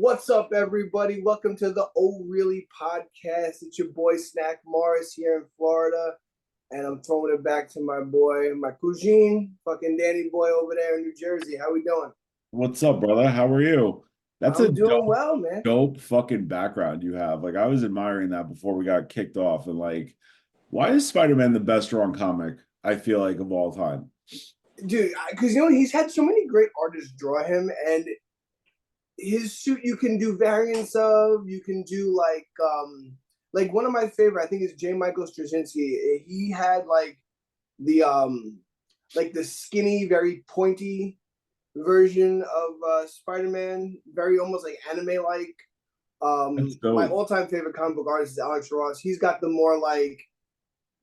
What's up, everybody? Welcome to the Oh Really podcast. It's your boy Snack Morris here in Florida, and I'm throwing it back to my boy, my cousin, fucking Danny boy over there in New Jersey. How we doing? What's up, brother? How are you? That's a I'm doing dope, well, man. dope fucking background you have. Like, I was admiring that before we got kicked off. And like, why is Spider-Man the best drawn comic, I feel like, of all time? Dude, because he's had so many great artists draw him, and his suit you can do variants of. You can do like one of my favorite, I think, is J. Michael Straczynski. He had like the skinny, very pointy version of Spider-Man, very almost like anime-like. That's My dope. all-time favorite comic book artist is Alex Ross. He's got the more like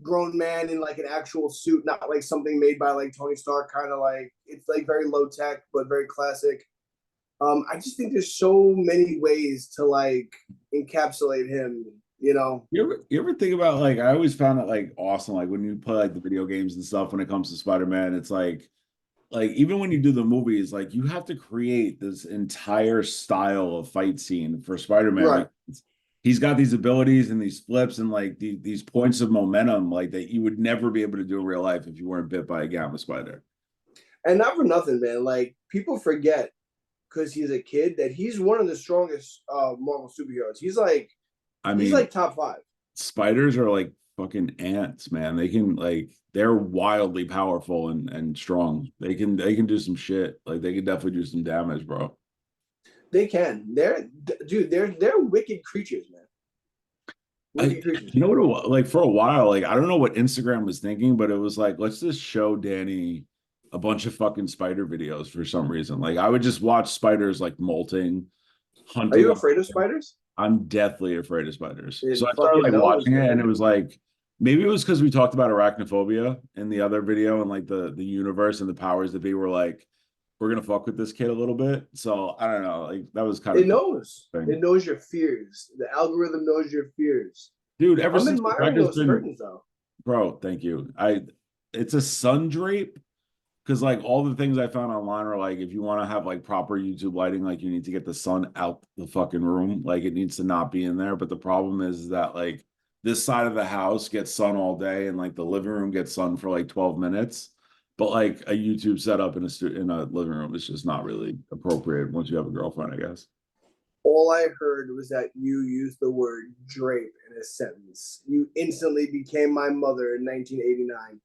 grown man in like an actual suit, not like something made by like Tony Stark, kind of like it's like very low tech but very classic. I just think there's so many ways to like encapsulate him, you know. You ever think about like I always found it like awesome, like when you play like the video games and stuff when it comes to Spider-Man, it's like even when you do the movies, like you have to create this entire style of fight scene for Spider-Man. Right. Like he's got these abilities and these flips and like these points of momentum like that you would never be able to do in real life if you weren't bit by a gamma spider. And not for nothing, man. Like people forget because he's a kid that he's one of the strongest Marvel superheroes. I He's mean, like top five. spiders are like fucking ants, man. They can like they're wildly powerful and strong. They can do some shit. Like they can definitely do some damage, bro. They can. They're wicked creatures, man. I Wicked creatures. you know what like for a while, like I don't know what Instagram was thinking, but it was like, let's just show Danny a bunch of fucking spider videos for some reason. Like I would just watch spiders like molting, Are hunting you them. afraid of spiders? I'm deathly afraid of spiders. So It I started fucking like knows, watching it, and man. it was like maybe it was because we talked about arachnophobia in the other video and like the universe and the powers that be were like, we're gonna fuck with this kid a little bit. So I don't know, like that was kind It of cool knows. thing. It knows your fears. The algorithm knows your fears. Dude, ever I'm since admiring Rebecca's those been, curtains though. bro, thank you. It's a sun drape because like all the things I found online are like if you want to have like proper YouTube lighting, like you need to get the sun out the fucking room. Like it needs to not be in there. But the problem is that like this side of the house gets sun all day and like the living room gets sun for like 12 minutes. But like a YouTube setup in a living room is just not really appropriate once you have a girlfriend, I guess. All I heard was that you used the word drape in a sentence. You instantly became my mother in 1989.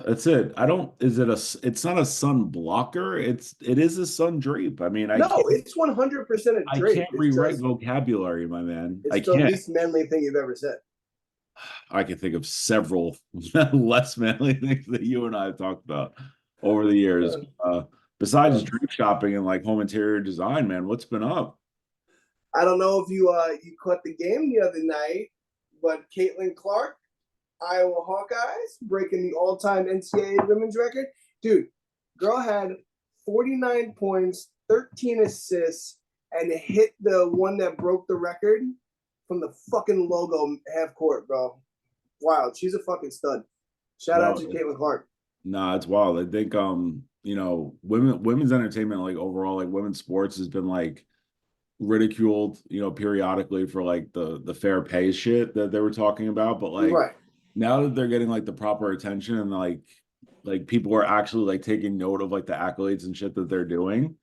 That's it. I don't, is it it's not a sun blocker. It is a sun drape. I mean, No, it's 100% a I drape. can't rewrite vocabulary, my man. I It's the can't. least manly thing you've ever said. I can think of several less manly things that you and I have talked about over the years. Uh, Besides uh, drink shopping and like home interior design, man, what's been up? I don't know if you caught the game the other night, but Caitlin Clark, Iowa Hawkeyes, breaking the all-time NCAA women's record. Dude, girl had 49 points, 13 assists, and hit the one that broke the record from the fucking logo half court, bro. Wild. She's a fucking stud. Shout out to Well, Caitlin Clark. nah, it's wild. I think women's entertainment, like overall, like women's sports has been like ridiculed, periodically for like the fair pay shit that they were talking about. But like Right. now that they're getting like the proper attention and like people are actually like taking note of like the accolades and shit that they're doing,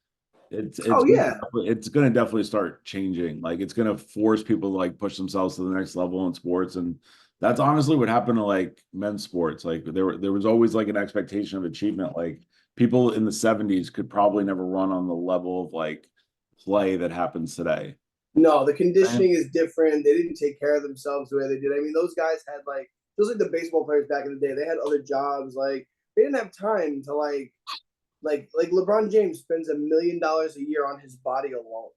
it's Oh, it's yeah. it's gonna definitely start changing. Like it's gonna force people to like push themselves to the next level in sports. And that's honestly what happened to like men's sports. Like there was always like an expectation of achievement. Like people in the 70s could probably never run on the level of like play that happens today. No, the And conditioning is different. They didn't take care of themselves the way they did. I mean, those guys had like just like the baseball players back in the day. They had other jobs. Like they didn't have time to like LeBron James spends $1 million a year on his body alone.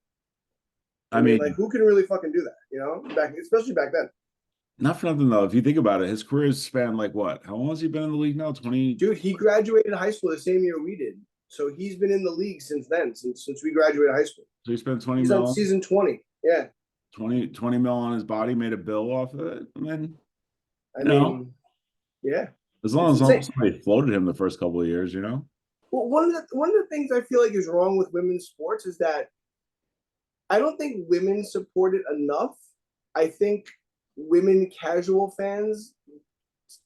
I I mean, like mean, who can really fucking do that? You know, back especially back then. not for nothing though. If you think about it, his career has spanned like what? How long has he been in the league now? 20. Dude, he graduated high school the same year we did. So he's been in the league since then, since we graduated high school. So he spent 20 He's on mil, season 20. Yeah. 20 mil on his body, made a bill off of it. I mean, I you know, mean, yeah. as long It's as insane. somebody floated him the first couple of years. Well, one of the things I feel like is wrong with women's sports is that I don't think women support it enough. I think women casual fans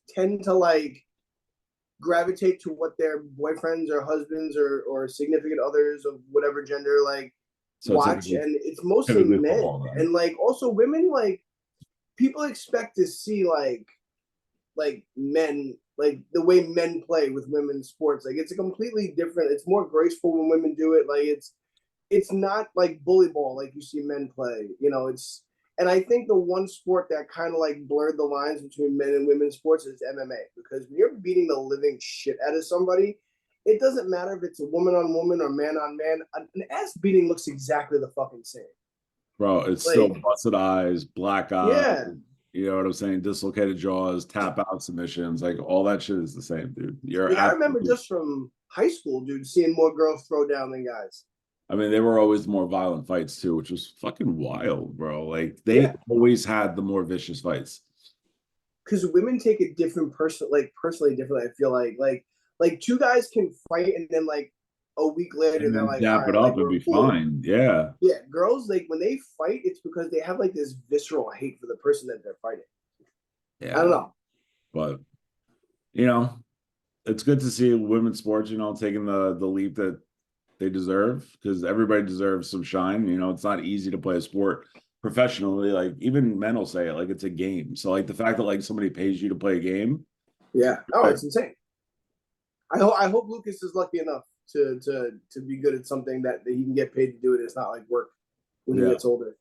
tend to like gravitate to what their boyfriends or husbands or significant others of whatever gender like So watch, and it's mostly typically men. football then. And like also women, like people expect to see like men, like the way men play with women's sports. Like it's a completely different, it's more graceful when women do it. Like it's not like bully ball like you see men play. It's, and I think the one sport that kind of like blurred the lines between men and women's sports is MMA, because when you're beating the living shit out of somebody, it doesn't matter if it's a woman on woman or man on man. An ass beating looks exactly the fucking same. Bro, it's still Like, busted eyes, black eyes, yeah, you know what I'm saying? Dislocated jaws, tap out submissions, like all that shit is the same, dude. You're like I remember absolutely, just from high school, dude, seeing more girls throw down than guys. I mean, they were always more violent fights too, which was fucking wild, bro. Like they Yeah, always had the more vicious fights. because women take it different, personally differently. I feel like two guys can fight, and then like a week later And they're then like, all dap it right, like up and we're be cool. fine. Yeah. Yeah, girls, like when they fight, it's because they have like this visceral hate for the person that they're fighting. I don't Yeah. know. But you know, it's good to see women's sports, taking the leap that they deserve, because everybody deserves some shine. It's not easy to play a sport professionally. Like even men will say it, like it's a game. So like the fact that like somebody pays you to play a game, Yeah. Oh, like, it's insane. I hope Lucas is lucky enough to be good at something that he can get paid to do it. It's not like work when he yeah. gets older.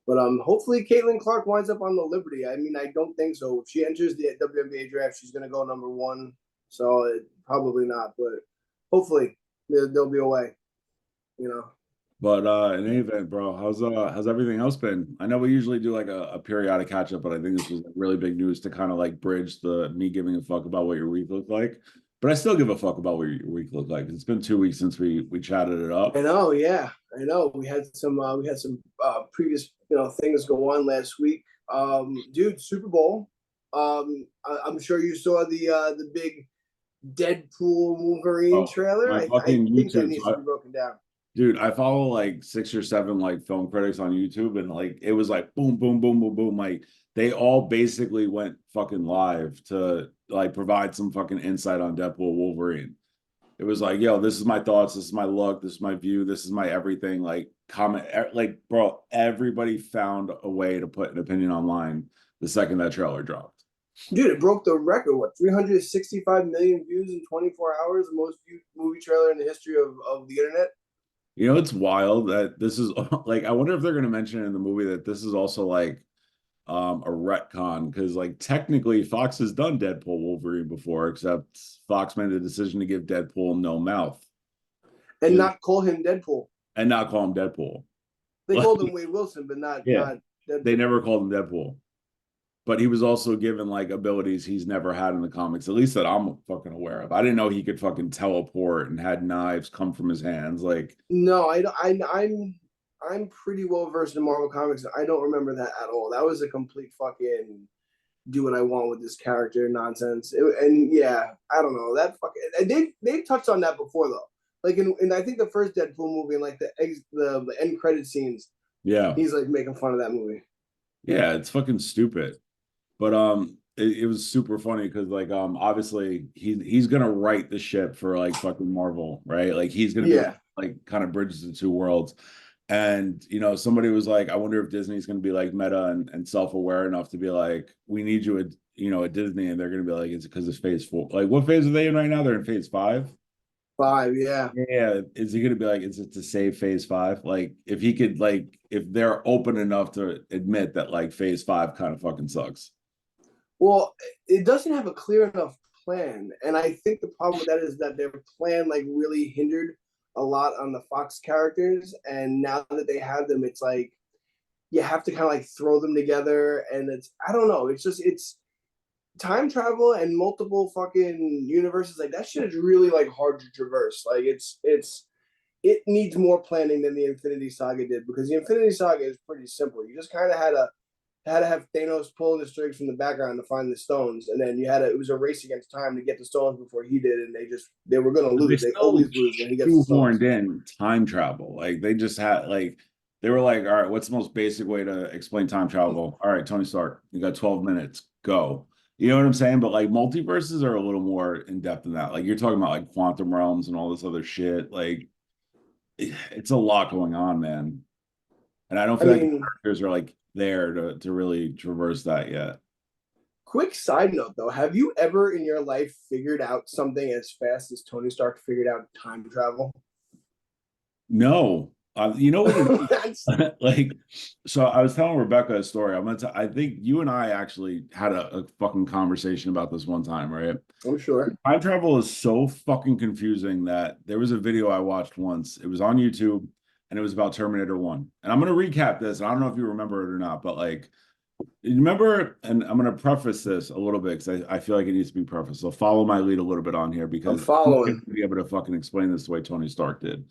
But hopefully Caitlin Clark winds up on the Liberty. I mean, I don't think so. If she enters the WNBA draft, she's going to go number one. So probably not, but hopefully there'll be a way. You know. But in any event, bro, how's everything else been? I know we usually do like a periodic catch up, but I think this was like really big news to kind of like bridge the me giving a fuck about what your week looked like. But I still give a fuck about what your week looked like. It's been 2 weeks since we chatted it I up. know, yeah, I know. We had some previous things go on last week. Dude, Super Bowl. I'm sure you saw the big Deadpool Wolverine Oh, trailer. my I fucking think that YouTube. needs to be broken down. Dude, I follow like 6 or 7 like film critics on YouTube, and like it was like boom, boom, boom, boom, boom. Like they all basically went fucking live to like provide some fucking insight on Deadpool Wolverine. It was like, yo, this is my thoughts, this is my look, this is my view, this is my everything. Like comment, like bro, everybody found a way to put an opinion online the second that trailer dropped. Dude, it broke the record. What, 365 million views in 24 hours? The most viewed movie trailer in the history of the internet. It's wild that this is like, I wonder if they're gonna mention in the movie that this is also like a retcon, because like technically Fox has done Deadpool Wolverine before, except Fox made the decision to give Deadpool no mouth And not call him Deadpool. and not call him Deadpool. They Like, called him Wade Wilson, but not yeah, not they Deadpool. never called him Deadpool. But he was also given like abilities he's never had in the comics, at least that I'm fucking aware of. I didn't know he could fucking teleport and had knives come from his hands. Like, No, I'm pretty well versed in Marvel comics. I don't remember that at all. That was a complete fucking do what I want with this character nonsense. And yeah, I don't know that fucking. And they touched on that before though. Like in I think the first Deadpool movie, and like the end credit scenes, yeah, he's like making fun of that movie. yeah, it's fucking stupid. But it was super funny because like obviously he's gonna write the ship for like fucking Marvel, right? Like he's gonna be Yeah, like kind of bridges the two worlds. And somebody was like, I wonder if Disney's gonna be like meta and self-aware enough to be like, we need you at at Disney, and they're gonna be like, it's because it's phase 4. Like what phase are they in right now? They're in phase 5. 5. Yeah. Yeah, is he gonna be like, is it to save phase 5? Like if he could, like if they're open enough to admit that like phase 5 kind of fucking sucks. Well, it doesn't have a clear enough plan, and I think the problem with that is that their plan like really hindered a lot on the Fox characters, and now that they have them, it's like you have to kind of like throw them together, and it's I don't know, it's time travel and multiple fucking universes like that shit is really like hard to traverse. Like it needs more planning than the Infinity Saga did, because the Infinity Saga is pretty simple. You just kind of had to have Thanos pulling the strings from the background to find the stones, and then it was a race against time to get the stones before he did, and they were gonna They lose. They still always lose when he gets the stones. shoehorned in time travel. Like they just had like They were like, all right, what's the most basic way to explain time travel? All right, Tony Stark, you got 12 minutes, go. You know what I'm saying? But like multiverses are a little more in depth than that. Like you're talking about like quantum realms and all this other shit. Like it's a lot going on, man. And I don't I feel like the mean, characters are like there to really traverse that yet. quick side note though, have you ever in your life figured out something as fast as Tony Stark figured out time travel? No, you know what it That's, is? Like, so I was telling Rebecca a story. I think you and I actually had a fucking conversation about this one time, right? I'm sure. Time travel is so fucking confusing that there was a video I watched once. It was on YouTube and it was about Terminator 1. And I'm going to recap this. I don't know if you remember it or not, but like, you remember, and I'm going to preface this a little bit because I feel like it needs to be prefaced. So follow my lead a little bit on here I'm because I'm not going following. to be able to fucking explain this the way Tony Stark did.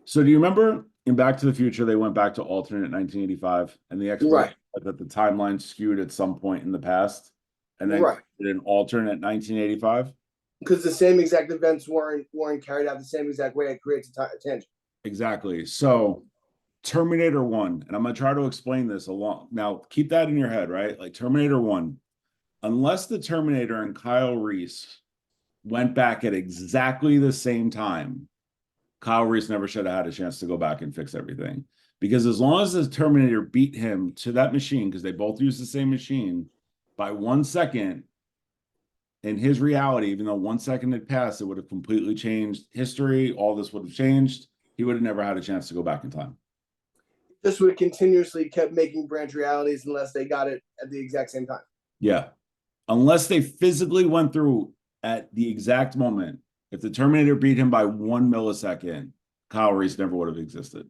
So do you remember in Back to the Future, they went back to alternate 1985 and the explanation Right. that the timeline skewed at some point in the past and then Right. an alternate 1985? Because the same exact events weren't carried out the same exact way. It creates a tangent. Exactly. So Terminator 1, and I'm going to try to explain this along. Now, keep that in your head, right? Like Terminator 1, unless the Terminator and Kyle Reese went back at exactly the same time, Kyle Reese never should have had a chance to go back and fix everything. Because as long as the Terminator beat him to that machine, because they both use the same machine, by 1 second, in his reality, even though 1 second had passed, it would have completely changed history. All this would have changed. He would have never had a chance to go back in time. This would continuously kept making branch realities unless they got it at the exact same time. Yeah. Unless they physically went through at the exact moment. If the Terminator beat him by 1 millisecond, Kyle Reese never would have existed.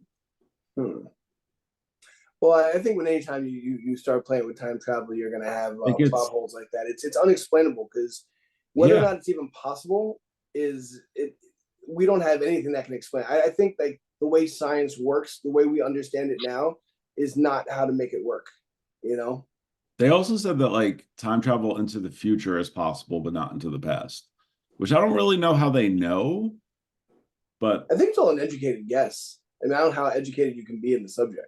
Well, I think when anytime you start playing with time travel, you're going to have It plot gets, holes like that. It's unexplainable because whether or yeah. not it's even possible is it. We don't have anything that can explain. I think like the way science works, the way we understand it now, is not how to make it work. You know, They also said that like time travel into the future is possible, but not into the past, which I don't really know how they know, but I think it's all an educated guess. I mean, I don't know how educated you can be in the subject,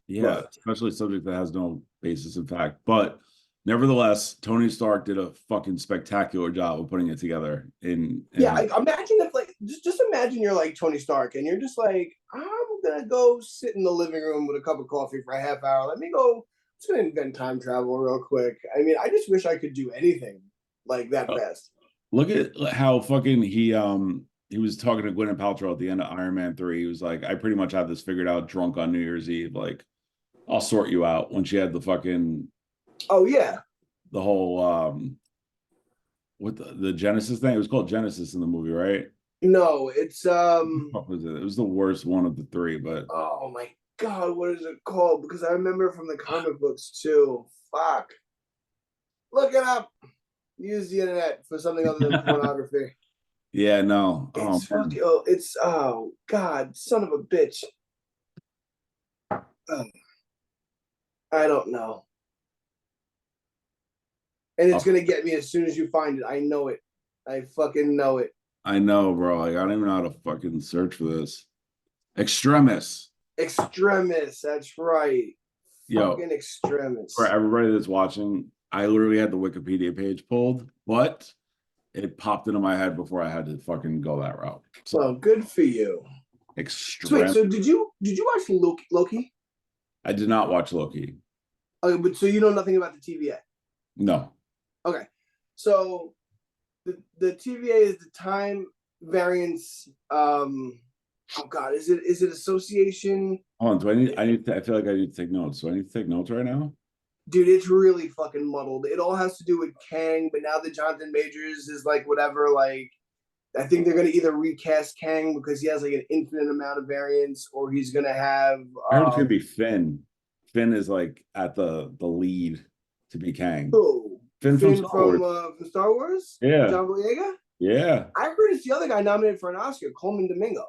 yeah, but especially a subject that has no basis in fact. But nevertheless, Tony Stark did a fucking spectacular job of putting it together yeah, in imagine if like just imagine you're like Tony Stark and you're just like I'm gonna go sit in the living room with a cup of coffee for a half hour. Let me go. I'm just gonna invent time travel real quick. I mean, I just wish I could do anything like that fast. look at how fucking he was talking to Gwyneth Paltrow at the end of Iron Man 3. He was like, I pretty much have this figured out drunk on New Year's Eve. Like, I'll sort you out when she had the fucking Oh yeah, the whole what the Genesis thing. It was called Genesis in the movie, right? no, it's What was it? It was the worst one of the three, but oh my god, what is it called? Because I remember from the comic books too. Fuck, look it up. Use the internet for something other than pornography. yeah, no. Oh It's man. fucking. Oh, it's oh god, son of a bitch. Oh, I don't know. And it's Oh, gonna get me as soon as you find it. I know it. I fucking know it. I know, bro. Like, I don't even know how to fucking search for this. Extremis. Extremis. That's right. Yo, Fucking for extremis. everybody that's watching, I literally had the Wikipedia page pulled, but it popped into my head before I had to fucking go that route. Well, So good for you. So wait, extreme. so did you watch Loki? I did not watch Loki. Okay, but so you know nothing about the TVA. No. Okay. So the TVA is the time variance oh god, is it association? Hold on. I feel like I need to take notes. Do I need to take notes right now? Dude, it's really fucking muddled. It all has to do with Kang, but now that Jonathan Majors is like whatever, like I think they're gonna either recast Kang because he has like an infinite amount of variants, or he's gonna have I heard it's gonna be Finn. Finn is like at the lead to be Kang. who Finn from Finn Star Wars. from Star Wars, Yeah. John Boyega. Yeah. I heard it's the other guy nominated for an Oscar, Coleman Domingo.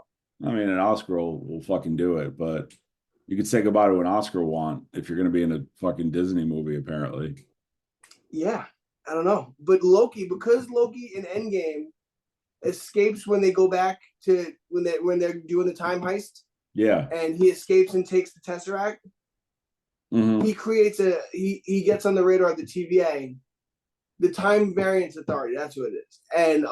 I mean, an Oscar will fucking do it, but you could say goodbye to an Oscar want if you're gonna be in a fucking Disney movie, apparently. Yeah, I don't know, but Loki, because Loki in Endgame escapes when they go back to when they're doing the time heist. Yeah. and he escapes and takes the Tesseract. Mm-hmm. He creates he gets on the radar of the TVA, the Time Variance Authority. That's what it is, and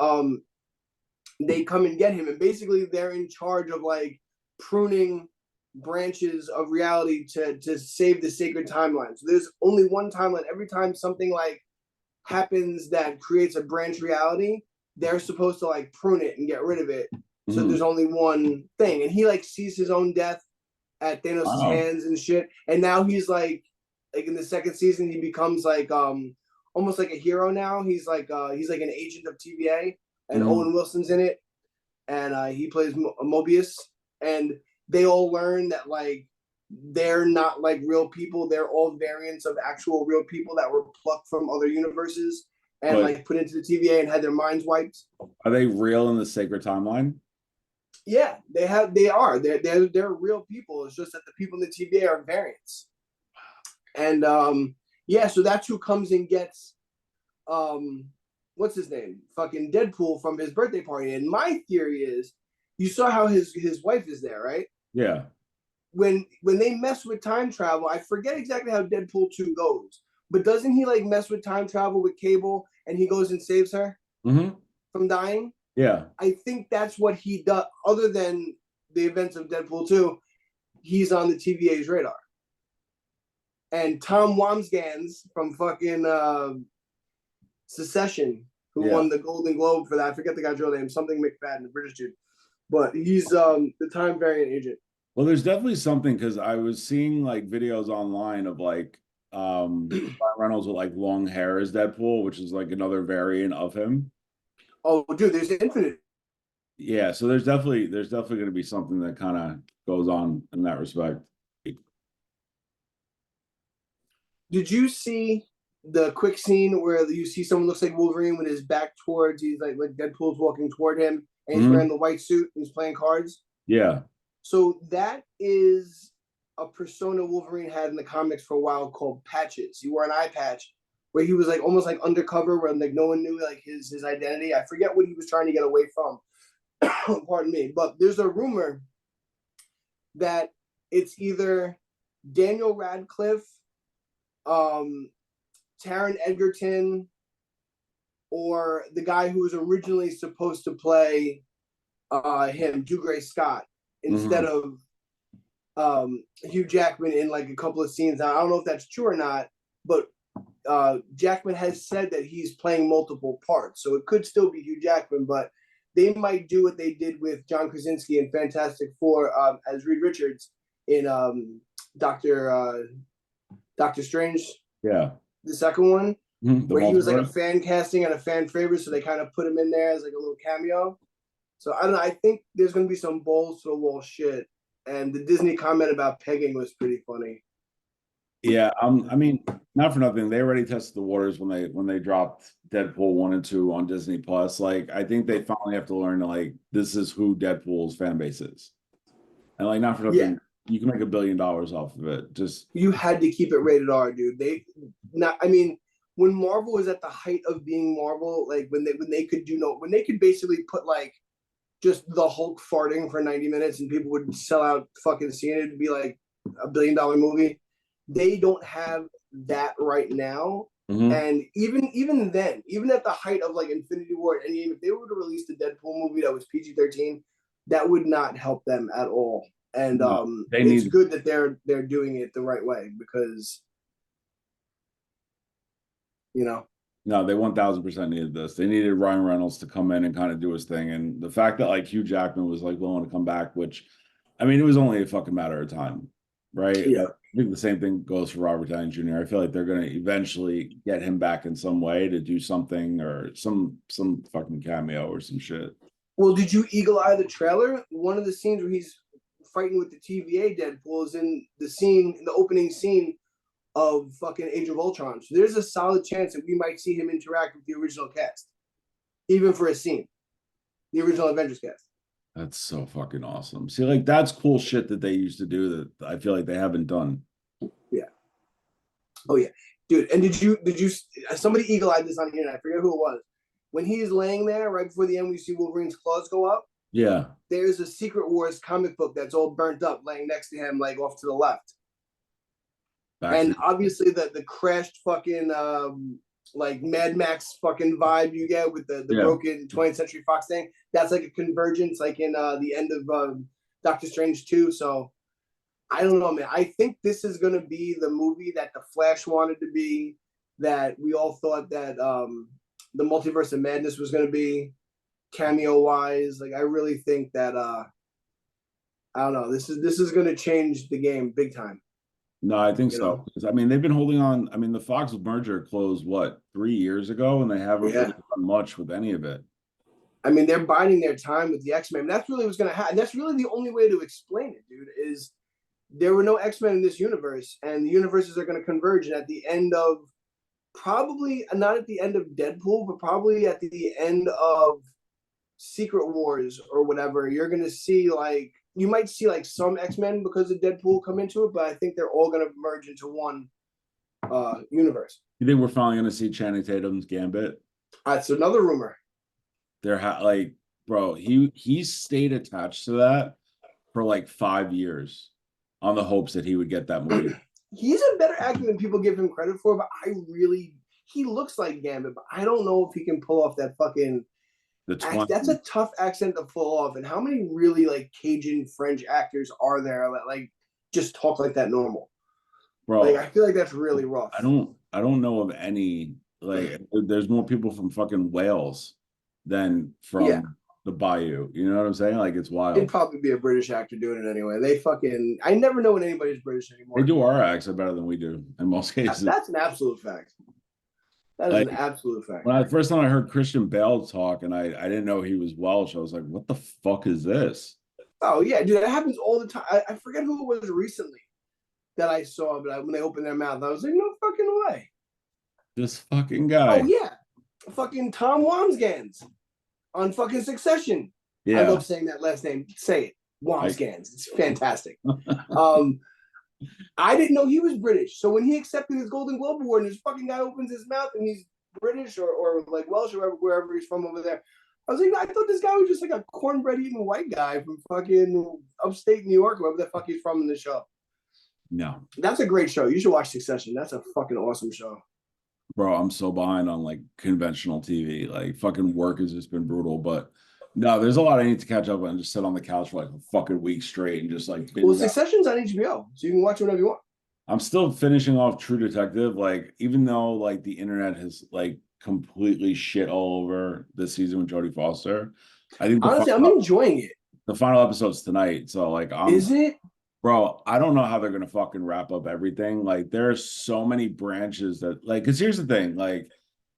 they come and get him, and basically they're in charge of like pruning branches of reality to save the sacred timeline. So there's only one timeline. Every time something like happens that creates a branch reality, they're supposed to like prune it and get rid of it. So Mm-hmm. there's only one thing, and he like sees his own death at Thanos' Wow. hands and shit. And now he's like in the second season, he becomes like almost like a hero now. He's like an agent of TVA, and Mm-hmm. Owen Wilson's in it, and he plays Mobius, and they all learn that like they're not like real people. They're all variants of actual real people that were plucked from other universes and But like put into the TVA and had their minds wiped. are they real in the sacred timeline? Yeah, they're real people. It's just that the people in the TVA are variants. And yeah, so that's who comes and gets what's his name? Fucking Deadpool from his birthday party. And my theory is, you saw how his wife is there, right? Yeah. When they mess with time travel, I forget exactly how Deadpool 2 goes, but doesn't he like mess with time travel with Cable and he goes and saves her Mm-hmm. from dying? Yeah. I think that's what he does. Other than the events of Deadpool 2, he's on the TVA's radar. And Tom Wamsgans from fucking Secession, who Yeah. won the Golden Globe for that. I forget the guy's real name, something McFadden, the British dude. But he's the time variant agent. Well, there's definitely something because I was seeing like videos online of like Ryan Reynolds with like long hair as Deadpool, which is like another variant of him. Oh, dude, there's Infinite. Yeah, so there's definitely going to be something that kind of goes on in that respect. Did you see the quick scene where you see someone looks like Wolverine with his back towards, he's like Deadpool's walking toward him and he's Mm-hmm. wearing the white suit and he's playing cards? Yeah. So that is a persona Wolverine had in the comics for a while called Patches. He wore an eye patch where he was like almost like undercover, where like no one knew like his identity. I forget what he was trying to get away from. Pardon me, but there's a rumor that it's either Daniel Radcliffe, Taron Egerton, or the guy who was originally supposed to play him, Dougray Scott, instead Mm-hmm. of Hugh Jackman in like a couple of scenes. Now, I don't know if that's true or not, but Jackman has said that he's playing multiple parts, so it could still be Hugh Jackman, but they might do what they did with John Krasinski in Fantastic Four as Reed Richards in Doctor Strange, Yeah. the second one, Mm-hmm. The where he was like a multiverse. fan casting and a fan favorite, so they kind of put him in there as like a little cameo. So I don't know. I think there's gonna be some balls to the wall shit, and the Disney comment about pegging was pretty funny. Yeah, I mean, not for nothing. They already tested the waters when they dropped Deadpool 1 and 2 on Disney Plus. Like, I think they finally have to learn that like this is who Deadpool's fan base is. And like not for Yeah, nothing, you can make $1 billion off of it. Just you had to keep it rated R, dude. They not. I mean, when Marvel was at the height of being Marvel, like when they could when they could basically put like just the Hulk farting for 90 minutes and people would sell out fucking seeing it. It'd be like $1 billion movie. They don't have that right now. mm-hmm. And even then, even at the height of like Infinity War and Endgame, if they were to release a Deadpool movie that was PG-13, that would not help them at all. And No, they it's need good that they're doing it the right way, because you know. no, they 1000% needed this. They needed Ryan Reynolds to come in and kind of do his thing. And the fact that like Hugh Jackman was like willing to come back, which I mean, it was only a fucking matter of time, right? Yeah. Like, I think the same thing goes for Robert Downey Jr. I feel like they're gonna eventually get him back in some way to do something or some fucking cameo or some shit. Well, did you eagle eye the trailer? One of the scenes where he's fighting with the TVA Deadpool is in the opening scene of fucking Age of Ultron. So there's a solid chance that we might see him interact with the original cast, even for a scene, the original Avengers cast. That's so fucking awesome. See, like that's cool shit that they used to do that I feel like they haven't done. Yeah. Oh yeah, dude. And did you somebody eagle eyed this on the internet? I forget who it was. When he's laying there right before the end, we see Wolverine's claws go up. Yeah. There's a Secret Wars comic book that's all burnt up, laying next to him, like off to the left. Back to And obviously the crashed fucking like Mad Max fucking vibe you get with the yeah. broken 20th Century Fox thing. That's like a convergence, like in the end of Doctor Strange 2. So I don't know, man. I think this is gonna be the movie that the Flash wanted to be, that we all thought that the Multiverse of Madness was gonna be, cameo wise. Like I really think that I don't know. This is gonna change the game big time. No, I think You so. know? 'Cause, I mean, they've been holding on. I mean, the Fox merger closed what, 3 years ago, and they haven't really Yeah. done much with any of it. I mean, they're biding their time with the X-Men. That's really what's gonna happen. That's really the only way to explain it, dude. Is there were no X-Men in this universe, and the universes are gonna converge. And at the end of probably not at the end of Deadpool, but probably at the end of Secret Wars or whatever, you're gonna see like you might see like some X-Men because of Deadpool come into it, but I think they're all gonna merge into one universe. You think we're finally going to see Channing Tatum's Gambit? That's another rumor. Like, bro, he stayed attached to that for like 5 years on the hopes that he would get that movie. He's a better actor than people give him credit for, but he looks like Gambit, but I don't know if he can pull off that fucking that's a tough accent to pull off. And how many really like Cajun French actors are there that like just talk like that normal? Bro, like I feel like that's really rough. I don't know of any. Like, there's more people from fucking Wales than from the Bayou. You know what I'm saying? Like, it's wild. It'd probably be a British actor doing it anyway. I never know when anybody's British anymore. They do our accent better than we do in most cases. That's an absolute fact. That is like, an absolute fact. When first time I heard Christian Bale talk, and I didn't know he was Welsh, I was like, what the fuck is this? Oh yeah, dude, that happens all the time. I forget who it was recently that I saw, but when they opened their mouth, I was like, no fucking way. This fucking guy. Oh yeah, fucking Tom Wamsgans on fucking Succession. Yeah. I love saying that last name. Say it, Wamsgans. It's fantastic. I didn't know he was British, so when he accepted his Golden Globe award, and this fucking guy opens his mouth and he's British or like Welsh or wherever he's from over there, I was like, I thought this guy was just like a cornbread eating white guy from fucking upstate New York, wherever the fuck he's from in the show. No, that's a great show. You should watch Succession. That's a fucking awesome show. Bro, I'm so behind on like conventional TV. Like, fucking work has just been brutal. But no, there's a lot I need to catch up on and just sit on the couch for like a fucking week straight and just like. Well, Succession's on HBO, so you can watch it whenever you want. I'm still finishing off True Detective. Like, even though like the internet has like completely shit all over this season with Jodie Foster, I think honestly, I'm enjoying it. The final episode's tonight, so like, is it? Bro, I don't know how they're gonna fucking wrap up everything. Like, there are so many branches that, like, because here's the thing, like,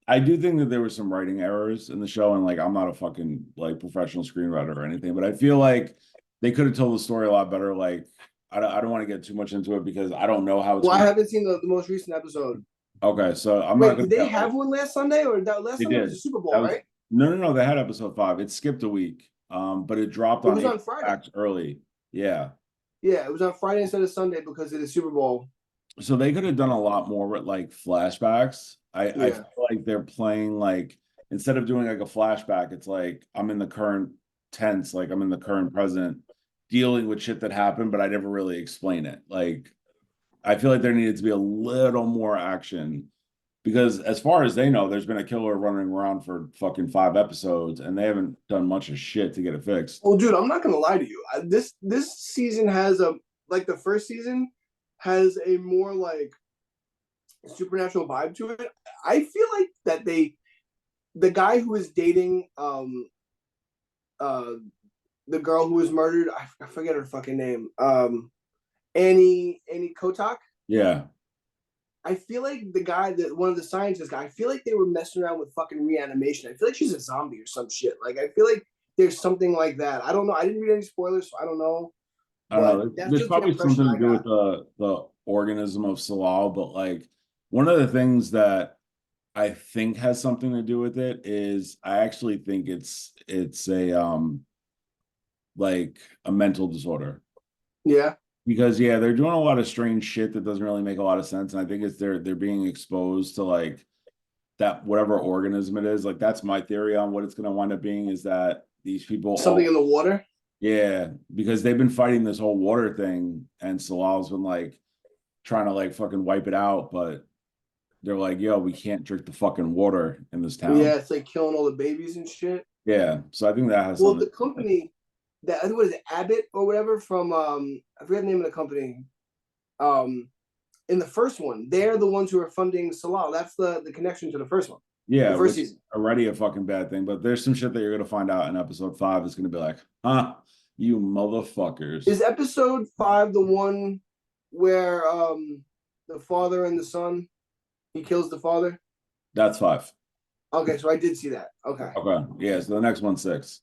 I do think that there were some writing errors in the show, and like, I'm not a fucking like professional screenwriter or anything, but I feel like they could have told the story a lot better. Like, I don't want to get too much into it because I don't know how it's. Well, I haven't seen the most recent episode. Okay, so I'm Wait, not gonna. Did they have one last Sunday or that last Sunday was the Super Bowl, right? No. They had episode 5. It skipped a week, but it dropped on. It was on Friday. Early, yeah. Yeah, it was on Friday instead of Sunday because of the Super Bowl. So they could have done a lot more with like flashbacks. I feel like they're playing like, instead of doing like a flashback, it's like I'm in the current tense, like I'm in the current present, dealing with shit that happened, but I never really explain it. Like, I feel like there needed to be a little more action because as far as they know, there's been a killer running around for fucking 5 episodes and they haven't done much of shit to get it fixed. Well, dude, I'm not gonna lie to you. This season has like the first season has a more like supernatural vibe to it. I feel like that the guy who is dating the girl who was murdered, I forget her fucking name. Annie Kotak. Yeah. I feel like the guy that one of the scientists guy, I feel like they were messing around with fucking reanimation. I feel like she's a zombie or some shit. Like, I feel like there's something like that. I don't know. I didn't read any spoilers, so I don't know. I don't know. There's probably something to do with the organism of Salal, but like, one of the things that I think has something to do with it is I actually think it's a like a mental disorder. Yeah. Because they're doing a lot of strange shit that doesn't really make a lot of sense. And I think it's they're being exposed to like that whatever organism it is. Like, that's my theory on what it's gonna wind up being, is that these people Something in the water. yeah, because they've been fighting this whole water thing, and Salal's been like trying to like fucking wipe it out, but they're like, yo, we can't drink the fucking water in this town. Yeah, it's like killing all the babies and shit. Yeah, so I think that has Well, something the to do with it. company that what is it, Abbott or whatever from I forget the name of the company. Um, in the first one, they're the ones who are funding Salal. That's the connection to the first one, the Yeah, first which season. already a fucking bad thing, but there's some shit that you're gonna find out in episode 5 is gonna be like, huh, you motherfuckers. Is episode 5 the one where the father and the son he kills the father? That's 5. Okay, so I did see that. Okay, Okay. Yeah, so the next one's 6.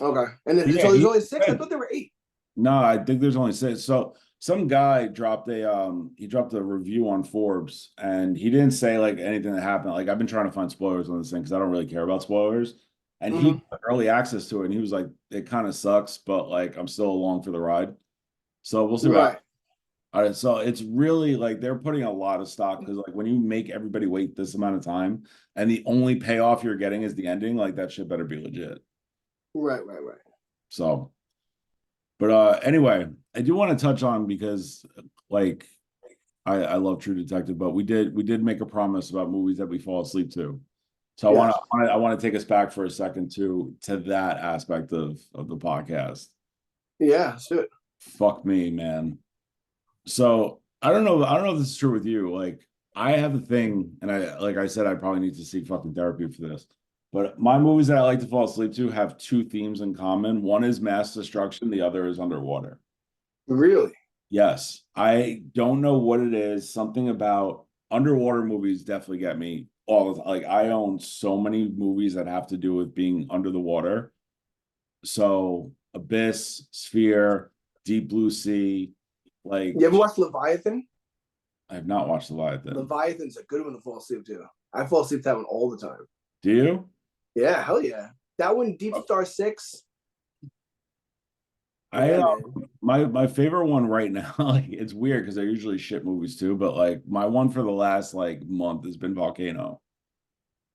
okay, and then Yeah, so there's he only 6. I thought there were 8. no, I think there's only 6. So some guy dropped a review on Forbes, and he didn't say like anything that happened. Like I've been trying to find spoilers on this thing because I don't really care about spoilers. And he Mm-hmm. got early access to it, and he was like, it kind of sucks, but like I'm still along for the ride. So we'll see what Right, happens. All right, so it's really like they're putting a lot of stock because like when you make everybody wait this amount of time and the only payoff you're getting is the ending, like that shit better be legit. right. So, but anyway, I do want to touch on because like I love True Detective, but we did make a promise about movies that we fall asleep to. So Yes, I want to take us back for a second to that aspect of the podcast. yeah. Let's do it. Fuck me, man. So I don't know if this is true with you. Like I have a thing, and I like I said, I probably need to seek fucking therapy for this. But my movies that I like to fall asleep to have two themes in common. One is mass destruction, the other is underwater. Really? Yes. I don't know what it is. Something about underwater movies definitely get me all the time. Like I own so many movies that have to do with being under the water. So Abyss, Sphere, Deep Blue Sea, like You ever watched Leviathan? I have not watched Leviathan. Leviathan's a good one to fall asleep to. I fall asleep to that one all the time. Do you? Yeah, hell yeah. That one, Deep Star 6. I Yeah, man. my favorite one right now, like it's weird because they're usually shit movies too, but like my one for the last like month has been Volcano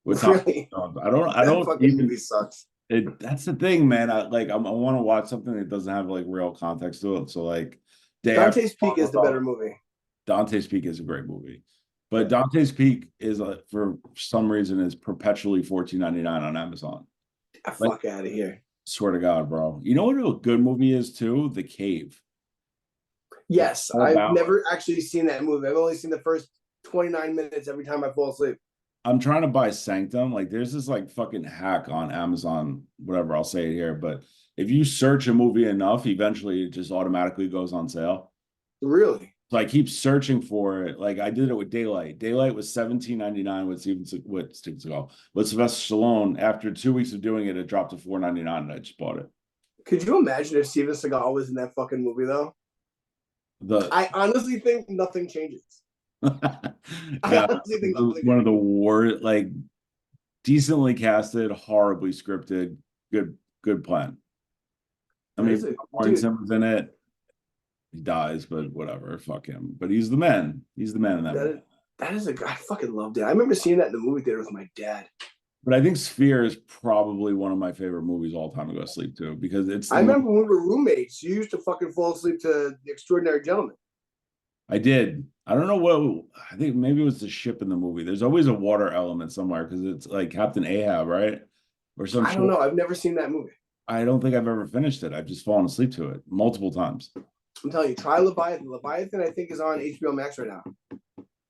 with Tom. Really? I That don't fucking even movie sucks. that's the thing, man. I want to watch something that doesn't have like real context to it. So like day after Dante's Peak is the better movie. Dante's Peak is a great movie. But Dante's Peak is for some reason is perpetually $14.99 on Amazon. Get the Like fuck out of here. swear to God, bro. You know what a good movie is too? The Cave. It's Yes, all I've about never actually seen that movie. I've only seen the first 29 minutes every time I fall asleep. I'm trying to buy Sanctum. Like there's this like fucking hack on Amazon, whatever, I'll say it here. But if you search a movie enough, eventually it just automatically goes on sale. Really? So I keep searching for it. Like I did it with Daylight. Daylight was $17.99 with Sylvester Stallone. After 2 weeks of doing it, it dropped to $4.99 and I just bought it. Could you imagine if Steven Seagal was in that fucking movie, though? The I honestly think nothing changes. I yeah, honestly think nothing one of the changes. worst, like decently casted, horribly scripted, good plan. I That is mean, a Warren dude. Simmons in it. He dies, but whatever, fuck him. But he's the man. He's the man in that That movie. is, that is I fucking loved it. I remember seeing that in the movie theater with my dad. But I think Sphere is probably one of my favorite movies all time to go to sleep to because it's the I movie remember when we were roommates, you used to fucking fall asleep to The Extraordinary Gentleman. I did. I don't know what I think maybe it was the ship in the movie. There's always a water element somewhere because it's like Captain Ahab, right? Or some I shit. don't know. I've never seen that movie. I don't think I've ever finished it. I've just fallen asleep to it multiple times. I'm telling you, try Leviathan. Leviathan, I think, is on HBO Max right now.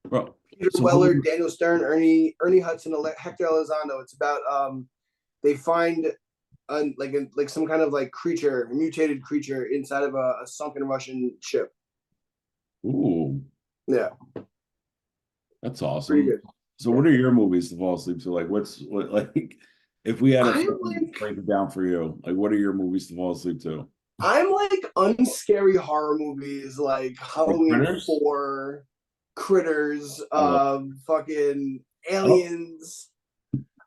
Bro, Peter so Weller, Daniel Stern, Ernie Hudson, Hector Elizondo. It's about they find like some kind of like creature, a mutated creature inside of a sunken Russian ship. ooh, Yeah, that's pretty awesome. good. So Yeah. what are your movies to fall asleep to? Like what like if we had to I'm fucking like break it down for you, like what are your movies to fall asleep to? I'm like unscary horror movies like Like Halloween Critters? 4, Critters, I love fucking I don't Aliens,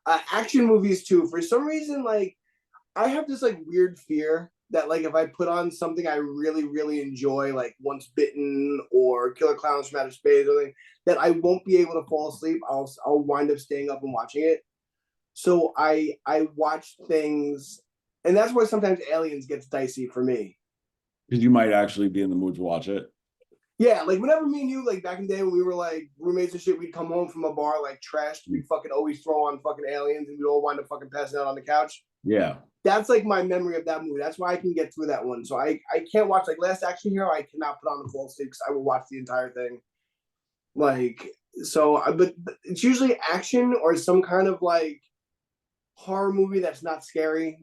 action movies too. For some reason, like I have this like weird fear that like if I put on something I really really enjoy, like Once Bitten or Killer Clowns from Outer Space, or something, that I won't be able to fall asleep. I'll wind up staying up and watching it. So I watch things And that's why sometimes Aliens gets dicey for me. Because you might actually be in the mood to watch it. Yeah, like whenever me and you, like back in the day when we were like roommates and shit, we'd come home from a bar like trashed. We'd fucking always throw on fucking Aliens and we'd all wind up fucking passing out on the couch. Yeah. That's like my memory of that movie. That's why I can get through that one. So I can't watch like Last Action Hero. I cannot put on the full sleep because I will watch the entire thing. Like so, but it's usually action or some kind of like horror movie that's not scary.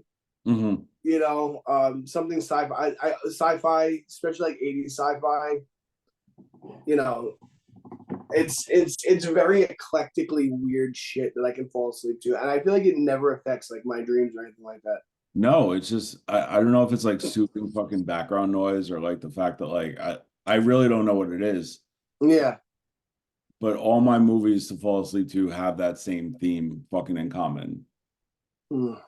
Mm-hmm. You know, something sci-fi, sci-fi, especially like 80s sci-fi. You know, it's very eclectically weird shit that I can fall asleep to, and I feel like it never affects like my dreams or anything like that. No, it's just I don't know if it's like soothing fucking background noise or like the fact that like I really don't know what it is. Yeah. But all my movies to fall asleep to have that same theme fucking in common. Mm.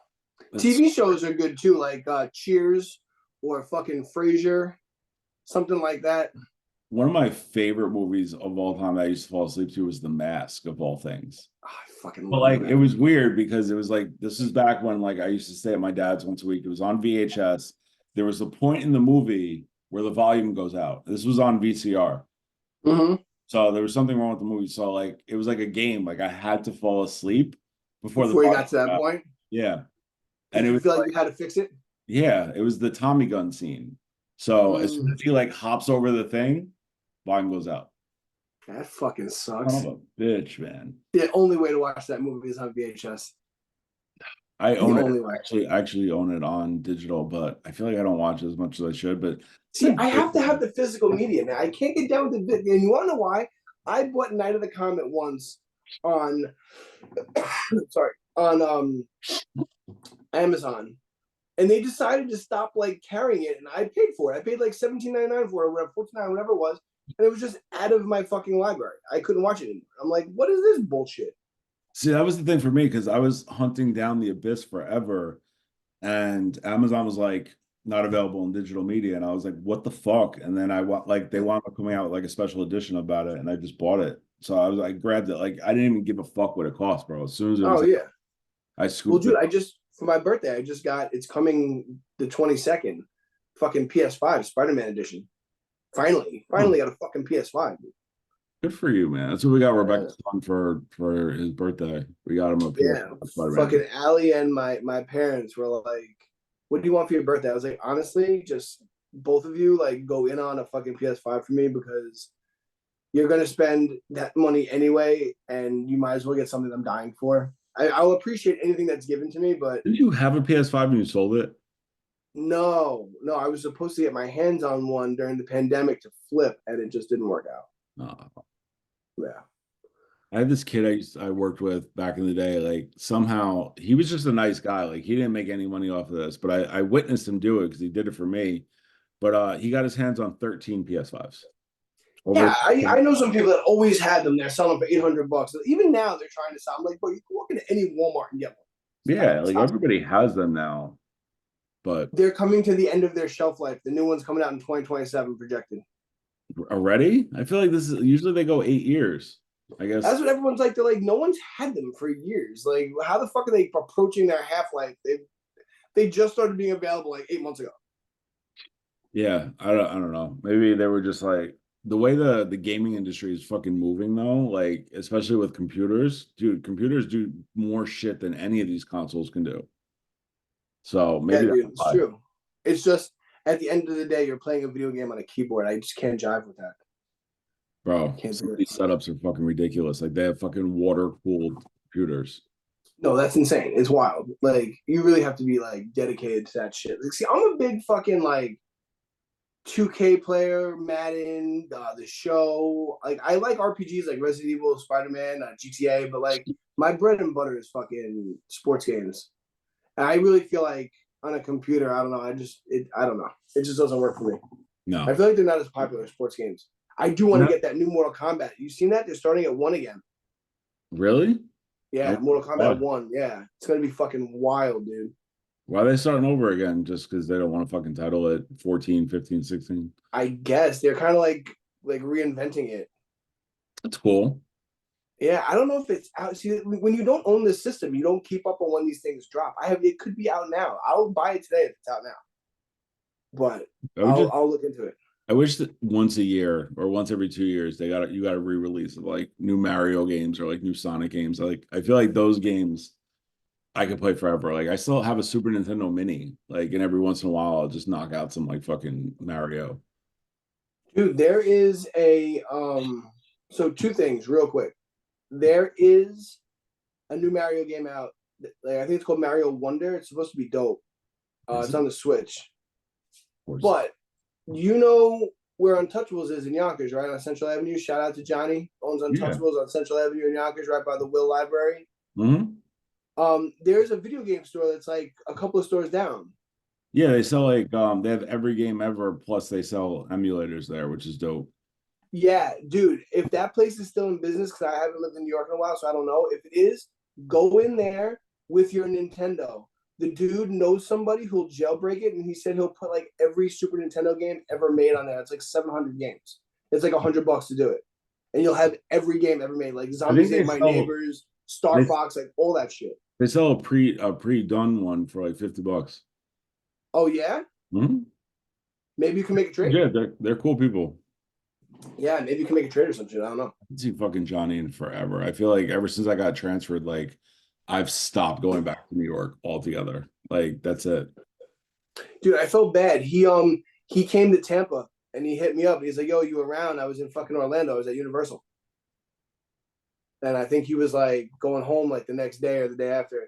TV shows are good too, like Cheers or fucking Frasier, something like that. One of my favorite movies of all time that I used to fall asleep to was The Mask, of all things. Oh, I fucking But love like that. it was weird because it was like this is back when like I used to stay at my dad's once a week. It was on VHS. There was a point in the movie where the volume goes out. This was on VCR. Mm-hmm. So there was something wrong with the movie. So like it was like a game. Like I had to fall asleep before the Before you volume got to that went out. point, Yeah. And did it you was feel like like, you had to fix it? yeah, it was the Tommy gun scene. So as soon as he like hops over the thing, volume goes out. That fucking Son sucks. of a bitch, man. The only way to watch that movie is on VHS. I The own it. only way. I actually own it on digital, but I feel like I don't watch it as much as I should. But See, I have to have the physical media, man. I can't get down with the video. And you want to know why? I bought Night of the Comet once on, sorry, on Amazon, and they decided to stop like carrying it, and I paid for it. I paid like $17.99 for it, or whatever, $14.99, whatever it was, and it was just out of my fucking library. I couldn't watch it anymore. I'm like, what is this bullshit? see, that was the thing for me because I was hunting down the abyss forever, and Amazon was like not available in digital media, and I was like, what the fuck? And then I want like they wound up coming out with like a special edition about it, and I just bought it. So I grabbed it. Like I didn't even give a fuck what it cost, bro. As soon as it was, Oh yeah. I Well, scooped dude, it. I just for my birthday, I just got it's coming the 22nd, fucking PS5 Spider-Man edition. Finally got a fucking PS5. Dude. Good for you, man. That's what we got Uh, Rebecca's son for his birthday. We got him a yeah, PS5 Spider-Man. fucking Allie and my parents were like, "What do you want for your birthday?" I was like, honestly, just both of you like go in on a fucking PS5 for me because you're gonna spend that money anyway, and you might as well get something I'm dying for. I'll appreciate anything that's given to me, but Didn't you have a PS5 and you sold it? no, I was supposed to get my hands on one during the pandemic to flip, and it just didn't work out. Oh. Yeah. I had this kid I worked with back in the day. Like somehow he was just a nice guy. Like he didn't make any money off of this, but I witnessed him do it because he did it for me. But he got his hands on 13 PS5s. Yeah, Over I know some people that always had them. They're selling for $800. Even now, they're trying to sell. I'm like, bro, you can walk into any Walmart and get one. yeah, like Stop. everybody has them now. But They're coming to the end of their shelf life. The new one's coming out in 2027 projected. already, I feel like this is usually they go 8 years. I guess. That's what everyone's like. They're like, no one's had them for years. Like, how the fuck are they approaching their half life? They just started being available like 8 months ago. Yeah, I don't know. Maybe they were just like the way the gaming industry is fucking moving though, like especially with computers, dude, computers do more shit than any of these consoles can do. So Yeah, maybe that's dude, it's why, true. It's just at the end of the day, you're playing a video game on a keyboard. I just can't jive with that. bro. Can't Some do of it. these setups are fucking ridiculous. Like they have fucking water-cooled computers. No, that's insane. It's wild. Like you really have to be like dedicated to that shit. Like, see, I'm a big fucking like 2K player, Madden, the show. Like I like RPGs like Resident Evil, Spider-Man, GTA, but like my bread and butter is fucking sports games. And I really feel like on a computer, I don't know. I don't know. It just doesn't work for me. I No, feel like they're not as popular as sports games. I do want to not get that new Mortal Kombat. You seen that? They're starting at one again. really. Yeah, I Mortal Kombat why? 1. Yeah. It's gonna be fucking wild, dude. Why are they starting over again? Just because they don't want to fucking title it 14, 15, 16? I guess they're kind of like reinventing it. That's cool. Yeah, I don't know if it's out. See, when you don't own the system, you don't keep up on when these things drop. I have it could be out now. I'll buy it today if it's out now, but I would just I'll look into it. I wish that once a year or once every 2 years you got to re-release of like new Mario games or like new Sonic games. Like I feel like those games I could play forever. Like I still have a Super Nintendo Mini. Like and every once in a while I'll just knock out some like fucking Mario. Dude, there is a so two things real quick. There is a new Mario game out. Like I think it's called Mario Wonder. It's supposed to be dope. Is It's it? on the Switch. Of course. But you know where Untouchables is in Yonkers, right? On Central Avenue. Shout out to Johnny. Owns Yeah. Untouchables on Central Avenue in Yonkers, right by the Will Library. Hmm. There's a video game store that's like a couple of stores down. Yeah, they sell like they have every game ever, plus they sell emulators there, which is dope. Yeah, dude. If that place is still in business, because I haven't lived in New York in a while, so I don't know. If it is, go in there with your Nintendo. The dude knows somebody who'll jailbreak it, and he said he'll put like every Super Nintendo game ever made on there. It's like 700 games. It's like $100 to do it, and you'll have every game ever made, like I think Zombies Ate My Neighbors, Star they, Fox, like all that shit. they sell a pre-done one for like $50. Oh yeah, Hmm. maybe you can make a trade. Yeah, they're cool people. Yeah, maybe you can make a trade or some shit. I don't know. I can see fucking Johnny in forever. I feel like ever since I got transferred, like I've stopped going back to New York altogether. Like that's it. Dude, I felt bad. He came to Tampa and he hit me up. He's like, "Yo, you around?" I was in fucking Orlando. I was at Universal, and I think he was like going home like the next day or the day after.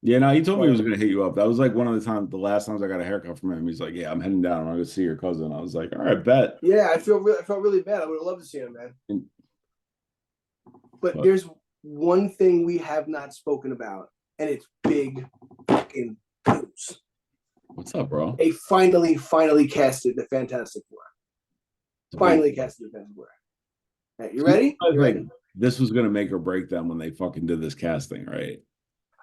Yeah, no, he told me he But was gonna hit you up. That was like one of the last times I got a haircut from him. He's like, "Yeah, I'm heading down. I'm gonna see your cousin." I was like, "All right, bet." yeah, I felt really bad. I would have loved to see him, man. And- But but there's one thing we have not spoken about, and it's big fucking news. what's up, bro? They finally casted the Fantastic Four. It's a big. Finally casted the Fantastic Four. All right, you ready? I was You like, ready? this was gonna make or break them when they fucking did this casting, right?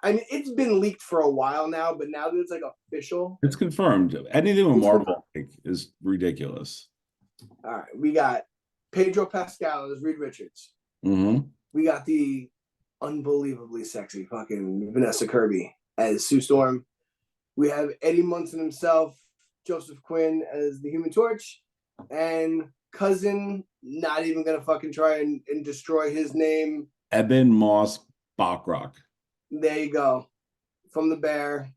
I mean, it's been leaked for a while now, but now that it's like official, It's confirmed. Anything with it's confirmed. Marvel like, is ridiculous. All right, we got Pedro Pascal as Reed Richards. Hmm. We got the unbelievably sexy fucking Vanessa Kirby as Sue Storm. We have Eddie Munson himself, Joseph Quinn as the Human Torch, and cousin not even gonna fucking try and destroy his name. Eben Moss Bachrock. There you go, from the Bear.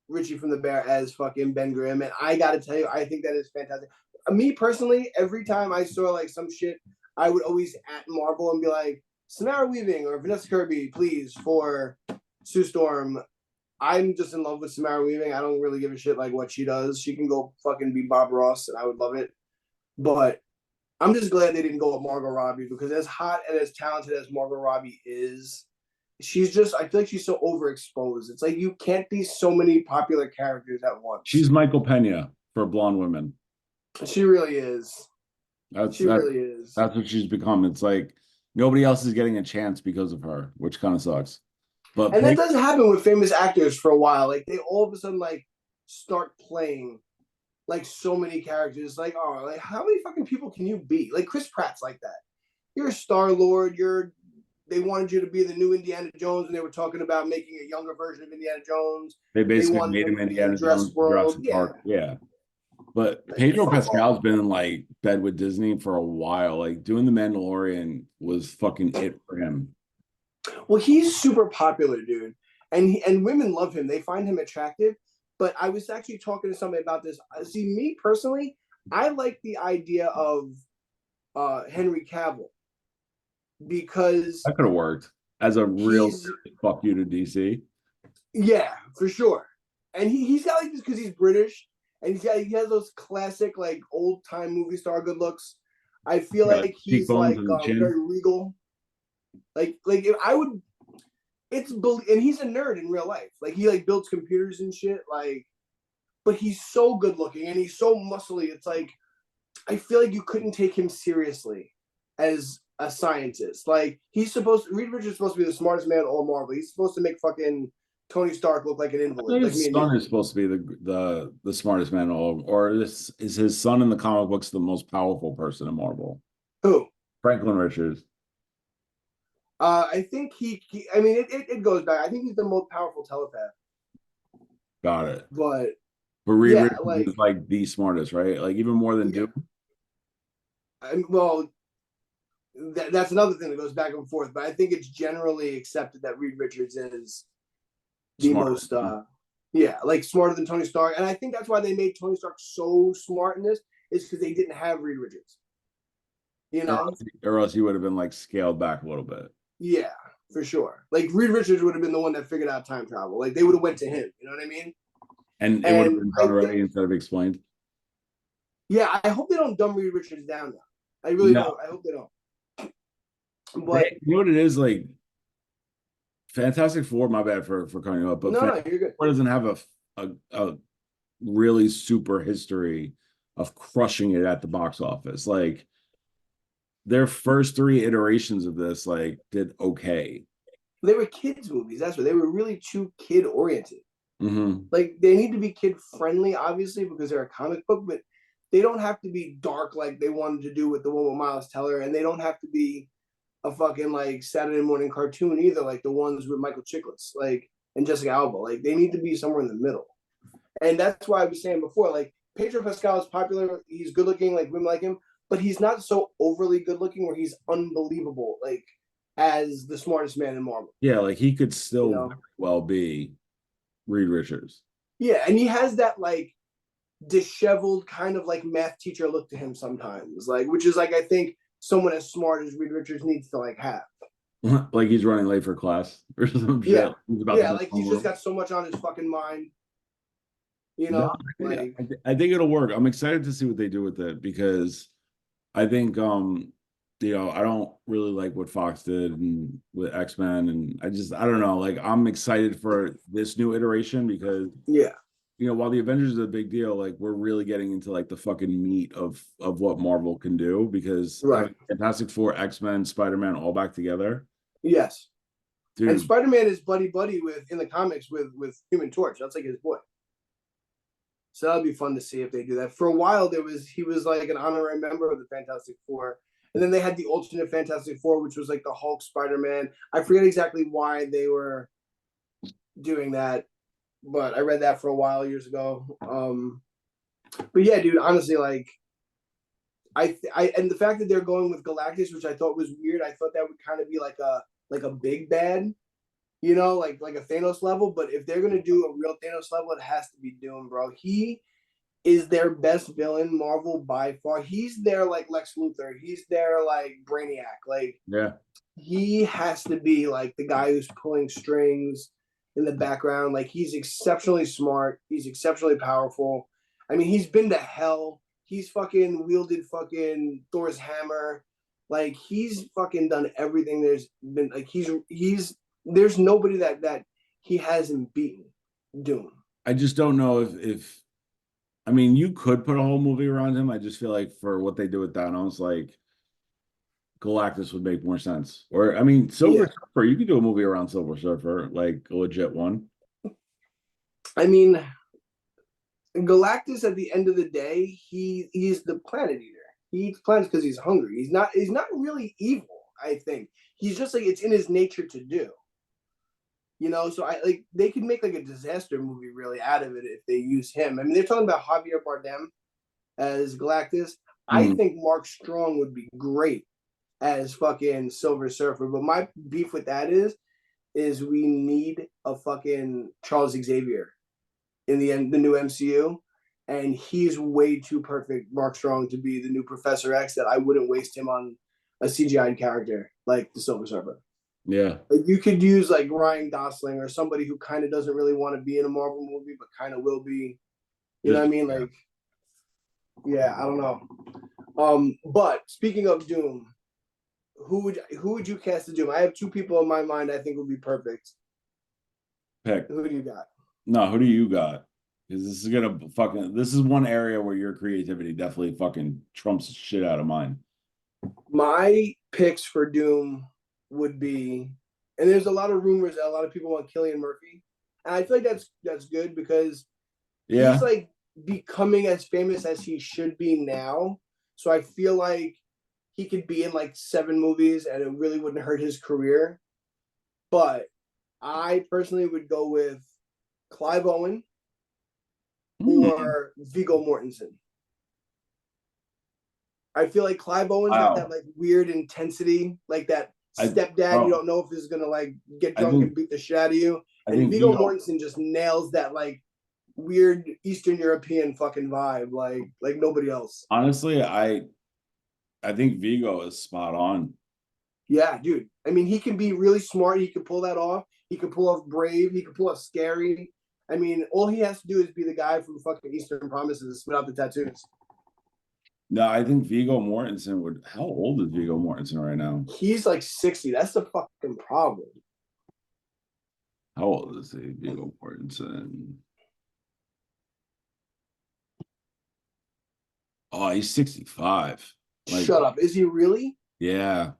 Richie from the Bear as fucking Ben Grimm, and I gotta tell you, I think that is fantastic. Me personally, every time I saw like some shit, I would always at Marvel and be like, Samara Weaving or Vanessa Kirby, please, for Sue Storm. I'm just in love with Samara Weaving. I don't really give a shit like what she does. She can go fucking be Bob Ross, and I would love it. But I'm just glad they didn't go with Margot Robbie because as hot and as talented as Margot Robbie is, she's just I feel like she's so overexposed. It's like you can't be so many popular characters at once. She's Michael Pena for blonde women. She really is. That's She that really is. that's what she's become. It's like nobody else is getting a chance because of her, which kind of sucks. But And that doesn't happen with famous actors for a while. Like they all of a sudden like start playing like so many characters. Like, oh, like how many fucking people can you be? Like Chris Pratt's like that. You're a Star Lord. They wanted you to be the new Indiana Jones, and they were talking about making a younger version of Indiana Jones. they They basically wanted made him him to be in Indiana Jones, World. Jurassic Yeah. Park. Yeah. But Like, Pedro fuck Pascal's off. been in like bed with Disney for a while. Like doing the Mandalorian was fucking it for him. Well, he's super popular, dude, and women love him. They find him attractive. But I was actually talking to somebody about this. See, me personally, I like the idea of Henry Cavill because That could have worked as a real he's fuck you to DC. yeah, for sure. And he's got like this because he's British and he has those classic like old time movie star good looks. I feel Yeah, like he's cheekbones like and the chin. very regal. Like if I would, and he's a nerd in real life. Like he like builds computers and shit. Like, but he's so good looking and he's so muscly. It's like I feel like you couldn't take him seriously as a scientist. Like Reed Richards is supposed to be the smartest man in all Marvel. He's supposed to make fucking Tony Stark look like an I think invalid, like me his and son you. is supposed to be the smartest man of all, or this is his son in the comic books the most powerful person in Marvel. Who? Franklin Richards. I think I mean, it goes back. I think he's the most powerful telepath. Got it. But But Reed yeah, Richards like is like the smartest, right? Like even more than yeah. Duke. Well, that's another thing that goes back and forth. But I think it's generally accepted that Reed Richards is the Smarter. most, yeah, like smarter than Tony Stark. And I think that's why they made Tony Stark so smart in this, is because they didn't have Reed Richards. You Or know? else, or else he would have been like scaled back a little bit. Yeah, for sure. Like Reed Richards would have been the one that figured out time travel. Like they would have went to him. You know what I mean? And it would have And been done I already think, instead of explained. yeah, I hope they don't dumb Reed Richards down now. I really No. don't. I hope they don't. But They, you know what it is? Like Fantastic Four, my bad for cutting you up, but no, Fantastic no, you're good. Four doesn't have a really super history of crushing it at the box office. Like their first three iterations of this like did okay. They were kids movies. That's what they were, really too kid oriented. Mm-hmm. Like they need to be kid friendly, obviously, because they're a comic book, but they don't have to be dark like they wanted to do with the one with Miles Teller, and they don't have to be a fucking like Saturday morning cartoon either, like the ones with Michael Chiklis, like and Jessica Alba. Like they need to be somewhere in the middle. And that's why I was saying before, like Pedro Pascal is popular, he's good looking, like women like him, but he's not so overly good looking where he's unbelievable, like as the smartest man in Marvel. Yeah, like he could You still know? very well be Reed Richards. Yeah, and he has that like disheveled kind of like math teacher look to him sometimes, like which is like I think someone as smart as Reed Richards needs to like have. Like he's running late for class or some Yeah, shit. He's about to yeah, miss like he's just homework. got so much on his fucking mind, you No, know, yeah, like I think it'll work. I'm excited to see what they do with it because I think I don't really like what Fox did and with X-Men and I don't know, like I'm excited for this new iteration because yeah, while the Avengers is a big deal, like we're really getting into like the fucking meat of what Marvel can do because right, having Fantastic Four, X-Men, Spider-Man all back together, yes. And dude. Spider-Man is buddy buddy with in the comics with Human Torch. That's like his boy. So that'll be fun to see if they do that. For a while, he was like an honorary member of the Fantastic Four, and then they had the alternate Fantastic Four, which was like the Hulk, Spider-Man. I forget exactly why they were doing that, but I read that for a while years ago. But yeah, dude, honestly, like I and the fact that they're going with Galactus, which I thought was weird. I thought that would kind of be like a big bad, like a Thanos level. But if they're gonna do a real Thanos level, it has to be Doom, bro. He is their best villain, Marvel by far. He's their like Lex Luthor. He's their like Brainiac. Like Yeah, he has to be like the guy who's pulling strings in the background. Like he's exceptionally smart. He's exceptionally powerful. I mean, he's been to hell. He's fucking wielded fucking Thor's hammer. Like he's fucking done everything. There's been like he's there's nobody that he hasn't beaten. Doom. I just don't know if I mean you could put a whole movie around him. I just feel like for what they do with Thanos, like Galactus would make more sense. Or I mean, Silver Yeah. Surfer, you could do a movie around Silver Surfer, like a legit one. I mean, Galactus at the end of the day, he's the planet eater. He eats planets because he's hungry. He's not really evil, I think. He's just like it's in his nature to do. So I like they could make like a disaster movie really out of it if they use him. I mean, they're talking about Javier Bardem as Galactus. I Mm. think Mark Strong would be great as fucking Silver Surfer. But my beef with that is we need a fucking Charles Xavier in the new MCU, and he's way too perfect, Mark Strong, to be the new Professor X. That I wouldn't waste him on a CGI character like the Silver Surfer. Yeah. Like you could use like Ryan Gosling or somebody who kind of doesn't really want to be in a Marvel movie, but kind of will be. You know Just what I mean? yeah. Like, yeah, I don't know. But speaking of Doom, who would you cast as Doom? I have two people in my mind I think would be perfect. Pick. Who do you got? No, who do you got? Because this is one area where your creativity definitely fucking trumps the shit out of mine. My picks for Doom would be, and there's a lot of rumors that a lot of people want Cillian Murphy, and I feel like that's good because he's Yeah. like becoming as famous as he should be now. So I feel like he could be in like 7 movies and it really wouldn't hurt his career. But I personally would go with Clive Owen or Viggo Mortensen. I feel like Clive Owen's got that like weird intensity, like that stepdad. You don't know if he's gonna like get drunk and beat the shit out of you. And Viggo Mortensen just nails that like weird Eastern European fucking vibe, like nobody else. Honestly, I think Viggo is spot on. Yeah, dude. I mean, he can be really smart. He can pull that off. He can pull off brave. He can pull off scary. I mean, all he has to do is be the guy from fucking Eastern Promises without the tattoos. No, I think Viggo Mortensen would. How old is Viggo Mortensen right now? He's like 60. That's the fucking problem. How old is he, Viggo Mortensen? Oh, he's 65. Like, shut up. Is he really? Yeah.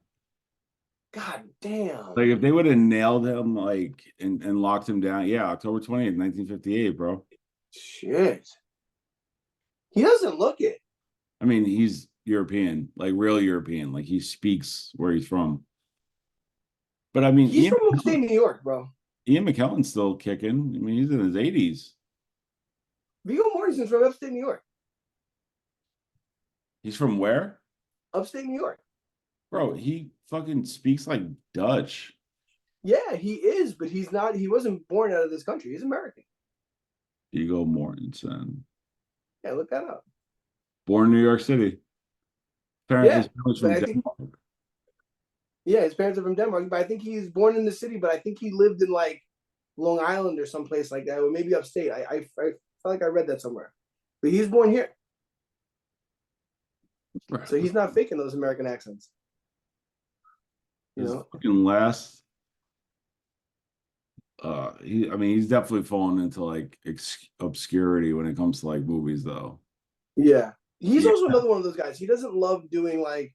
God damn. Like if they would have nailed him like and locked him down, yeah, October 20th, 1958, bro. Shit. He doesn't look it. I mean, he's European, like real European. Like he speaks where he's from. But I mean, he's from upstate New York, bro. Ian McKellen's still kicking. I mean, he's in his 80s. Viggo Mortensen's from upstate New York. He's from where? Upstate New York. Bro, he fucking speaks like Dutch. Yeah, he is, but he's not. He wasn't born out of this country. He's American. Viggo Mortensen. Yeah, look that up. Born in New York City. His parents from Denmark. Yeah, his parents are from Denmark, but I think he's born in the city, but I think he lived in like Long Island or someplace like that, or maybe upstate. I felt like I read that somewhere. But he's born here. Right. So he's not faking those American accents. You know? Fucking last. He's definitely fallen into like obscurity when it comes to like movies, though. Yeah, he's also another one of those guys. He doesn't love doing like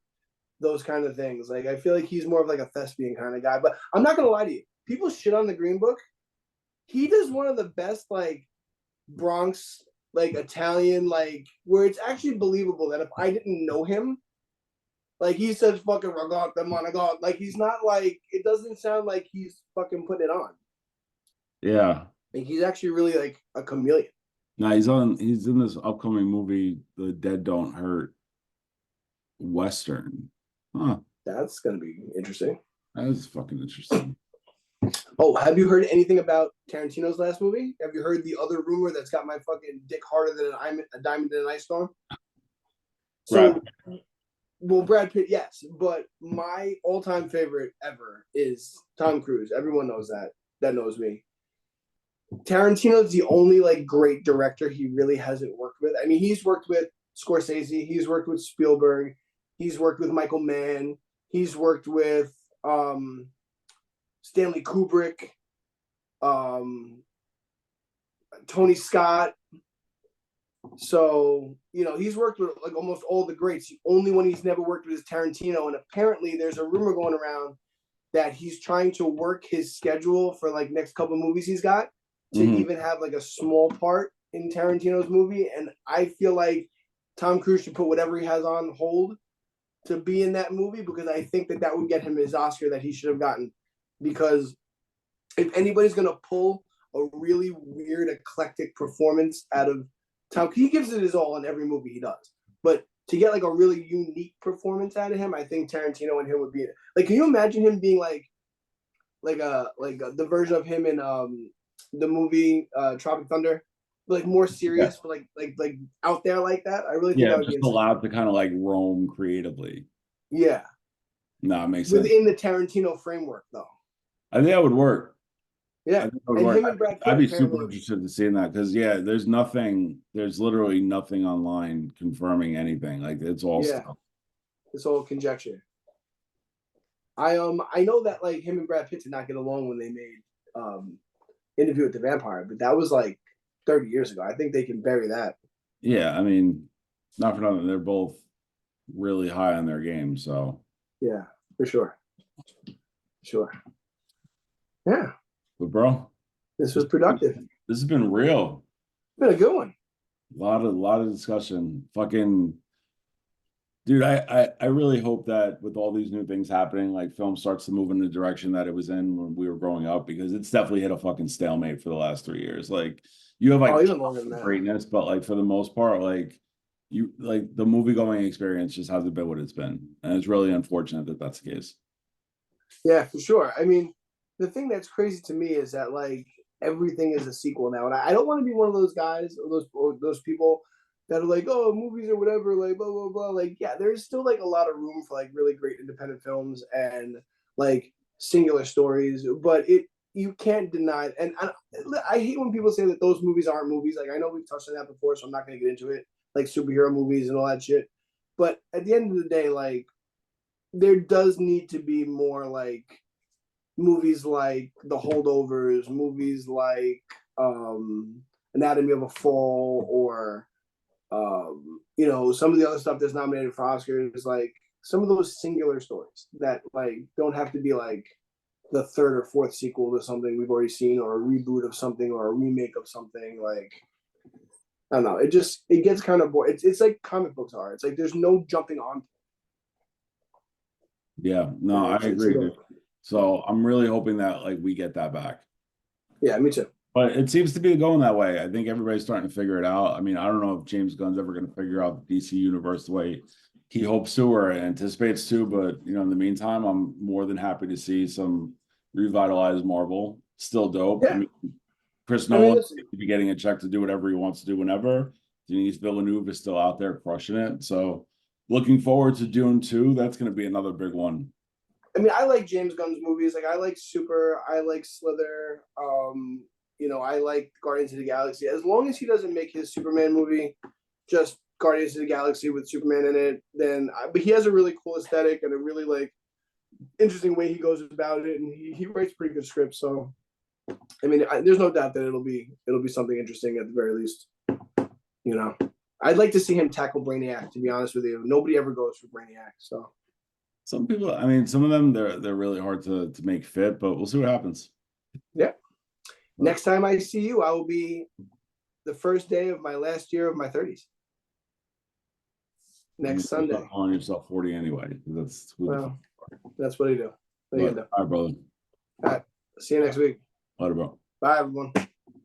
those kind of things. Like I feel like he's more of like a thespian kind of guy. But I'm not gonna lie to you. People shit on the Green Book. He does one of the best like Bronx like Italian like where it's actually believable that if I didn't know him, like he says fucking ragazza monagot, like he's not like it doesn't sound like he's fucking putting it on. Yeah. Like he's actually really like a chameleon. No, he's in this upcoming movie, The Dead Don't Hurt Western. Huh. That's gonna be interesting. That is fucking interesting. Oh, have you heard anything about Tarantino's last movie? Have you heard the other rumor that's got my fucking dick harder than a diamond in an ice storm? So, Brad Pitt, yes, but my all-time favorite ever is Tom Cruise. Everyone knows that. That knows me. Tarantino's the only like great director he really hasn't worked with. I mean, he's worked with Scorsese, he's worked with Spielberg, he's worked with Michael Mann, he's worked with Stanley Kubrick, Tony Scott. So, you know, he's worked with like almost all the greats. The only one he's never worked with is Tarantino. And apparently there's a rumor going around that he's trying to work his schedule for like next couple of movies he's got to even have like a small part in Tarantino's movie. And I feel like Tom Cruise should put whatever he has on hold to be in that movie because I think that would get him his Oscar that he should have gotten. Because if anybody's going to pull a really weird, eclectic performance out of Tom, he gives it his all in every movie he does. But to get like a really unique performance out of him, I think Tarantino and him would be like. Can you imagine him being like the version of him in the movie Tropic Thunder, like more serious, but like out there like that? I really think that would just be allowed to kind of like roam creatively. Yeah, no, it makes sense within the Tarantino framework, though. I think that would work. Yeah, him and Brad Pitt, I'd be super interested in seeing that because there's literally nothing online confirming anything. Like it's all stuff. It's all conjecture. I know that like him and Brad Pitt did not get along when they made Interview with the Vampire, but that was like 30 years ago. I think they can bury that. Yeah, I mean, not for nothing. They're both really high on their game, so yeah, for sure. Yeah. But bro, this was productive. This has been real. It's been a good one. A lot of discussion. Fucking Dude, I really hope that with all these new things happening, like film starts to move in the direction that it was in when we were growing up, because it's definitely hit a fucking stalemate for the last 3 years. Like you have Oh, like even longer than that. greatness, but like for the most part, like you like the movie going experience just hasn't been what it's been. And it's really unfortunate that that's the case. Yeah, for sure. I mean, the thing that's crazy to me is that like everything is a sequel now, and I don't want to be one of those guys or those people that are like, oh, movies or whatever, like blah blah blah. Like, yeah, there's still like a lot of room for like really great independent films and like singular stories, but it you can't deny. And I hate when people say that those movies aren't movies. Like, I know we've touched on that before, so I'm not going to get into it, like superhero movies and all that shit. But at the end of the day, like there does need to be more like movies like The Holdovers, movies like Anatomy of a Fall, or some of the other stuff that's nominated for Oscars, like some of those singular stories that like don't have to be like the third or fourth sequel to something we've already seen, or a reboot of something, or a remake of something. Like I don't know, it gets kind of boring. It's like comic books are. It's like there's no jumping on. Yeah, no, I agree, dude. Really, So I'm really hoping that like we get that back. yeah, me too. But it seems to be going that way. I think everybody's starting to figure it out. I mean, I don't know if James Gunn's ever going to figure out the DC universe the way he hopes to or anticipates to. But in the meantime, I'm more than happy to see some revitalized Marvel. Still dope. I Yeah, mean, Chris I mean, Nolan listen, seems to be getting a check to do whatever he wants to do whenever. Denis Villeneuve is still out there crushing it. So looking forward to Dune 2. That's going to be another big one. I mean, I like James Gunn's movies. Like, I like Super. I like Slither. I like Guardians of the Galaxy. As long as he doesn't make his Superman movie just Guardians of the Galaxy with Superman in it, then. But he has a really cool aesthetic and a really like interesting way he goes about it, and he writes pretty good scripts. So, I mean, there's no doubt that it'll be something interesting at the very least. You know, I'd like to see him tackle Brainiac. To be honest with you, nobody ever goes for Brainiac. So. Some people, I mean, some of them they're really hard to make fit, but we'll see what happens. Yeah. Next time I see you, I will be the first day of my last year of my 30s. Next Sunday. Calling yourself 40 anyway. That's that's what I do. What are you gonna do? All right, brother. All right. See you next week. Later, bro. Bye, everyone.